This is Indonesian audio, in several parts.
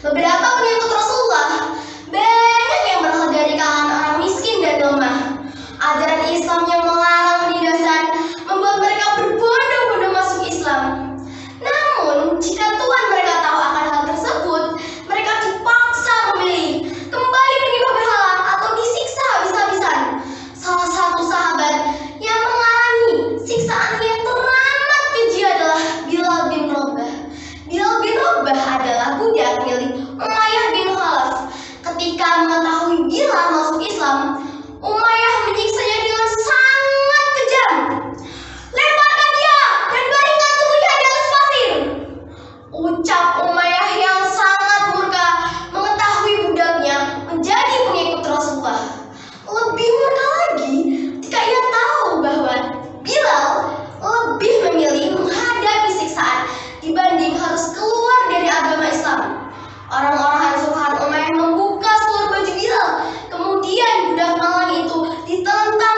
Beberapa pengikut Rasulullah banyak yang berasal dari kalangan orang miskin dan lemah. Ajaran Islam yang melarang penindasan membuat mereka berbondong-bondong masuk Islam. Namun, jika Tuhan mereka tahu akan hal tersebut, mereka dipaksa memilih kembali menyembah berhala atau disiksa habis-habisan. Salah satu sahabat yang mengalami siksaan yang teramat keji adalah Bilal bin Rabah. Bilal bin Rabah adalah budak milik Umayyah bin Khalaf. Ketika mengetahui Bilal masuk Islam, Umayyah menyiksanya dengan sangat kejam. "Lemparkan dia dan baringkan tubuhnya di atas pasir," ucap Umayyah yang sangat murka mengetahui budaknya menjadi pengikut Rasulullah. Lebih murka lagi ketika ia tahu bahwa Bilal lebih memilih menghadapi siksaan dibanding harus keluar dari agama Islam. Orang-orang suruhan Umayyah membuka seluruh baju Bilal. Kemudian budak malang itu ditentang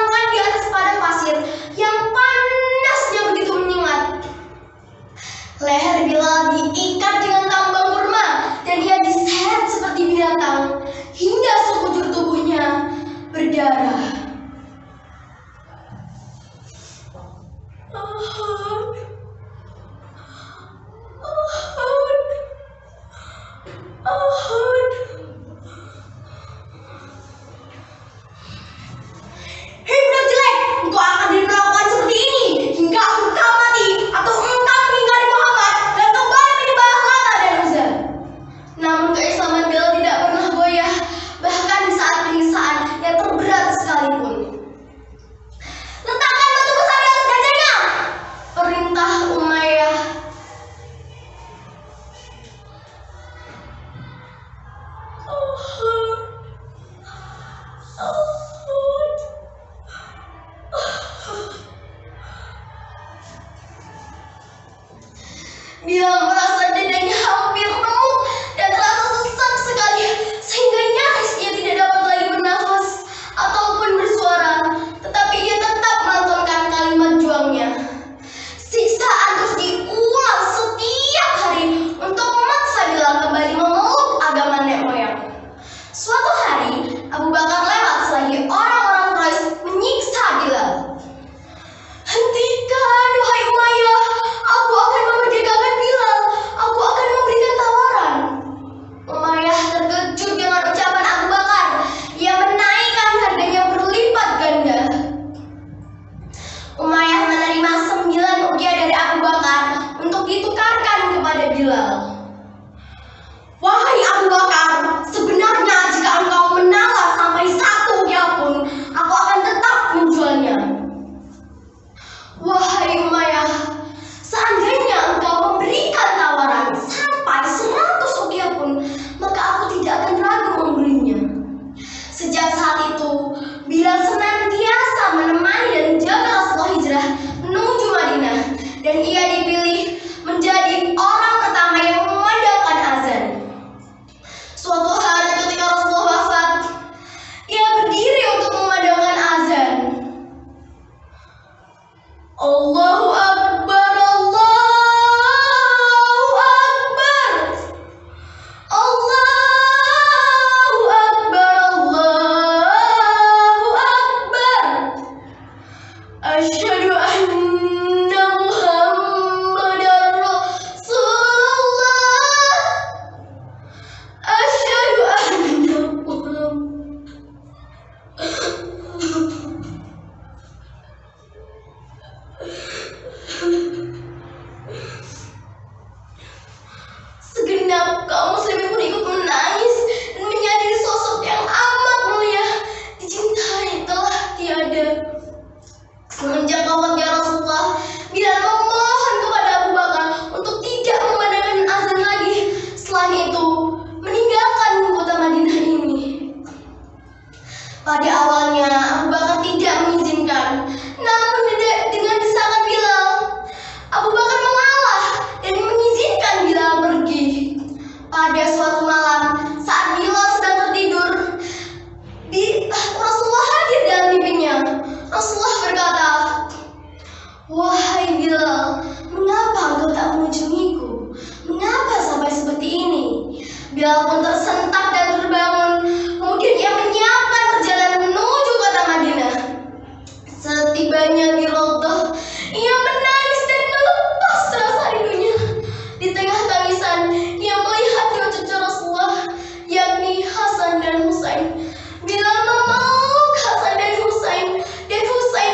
Bilal pun tersentak dan terbangun. Kemudian ia menyiapkan perjalanan menuju kota Madinah. Setibanya di Raudhah, ia menangis dan melepas rasa rindunya. Di tengah tangisan, ia melihat dua cucu Rasulullah, yakni Hasan dan Husain. Bilal memeluk Hasan dan Husain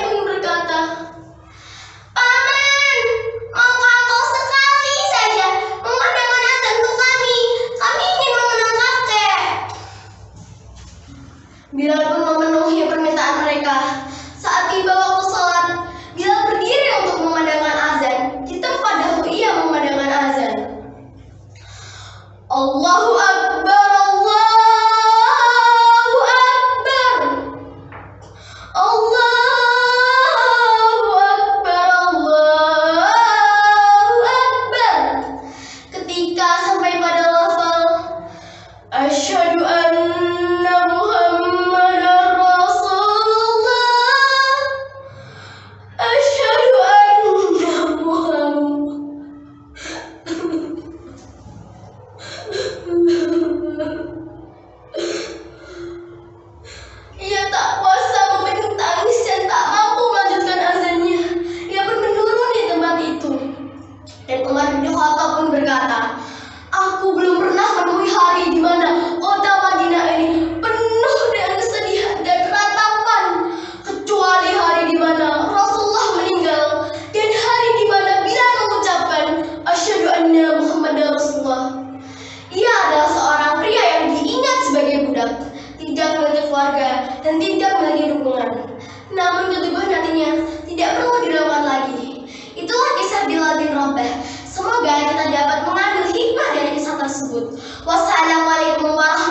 pun berkata, "Paman, maukah kau sekali saja memandangkan azan untuk kami? Kami ingin mengenal kakek." Bilal pun memenuhi permintaan mereka. Saat tiba waktu sholat, Bilal berdiri untuk memandangkan azan di tempat dahulu ia memandangkan azan. Allahu Akbar, Allahu Akbar, Allahu Akbar, Allahu Akbar. Ketika sampai pada lafal Asyhadu anna Muhammadar Rasulullah, Asyhadu anna Muhammad. Ia tak kuasa membendung tangis dan tak mampu melanjutkan azannya. Ia pun menurun di tempat itu. Dan Umar bin Khattab pun berkata, "Aku belum pernah menemui hari di mana kota Madinah ini penuh dengan kesedihan dan ratapan, kecuali hari di mana Rasulullah meninggal dan hari di mana Bilal mengucapkan Asyhadu anna Muhammadar Rasulullah." Ia adalah seorang pria yang diingat sebagai budak, tidak memiliki keluarga, dan tidak memiliki dukungan. Namun keteguhan hatinya tidak perlu diragukan lagi. Itulah kisah Bilal bin Rabah. Semoga kita dapat mengambil hikmah dari kisah tersebut. Wassalamualaikum warahmatullahi wabarakatuh.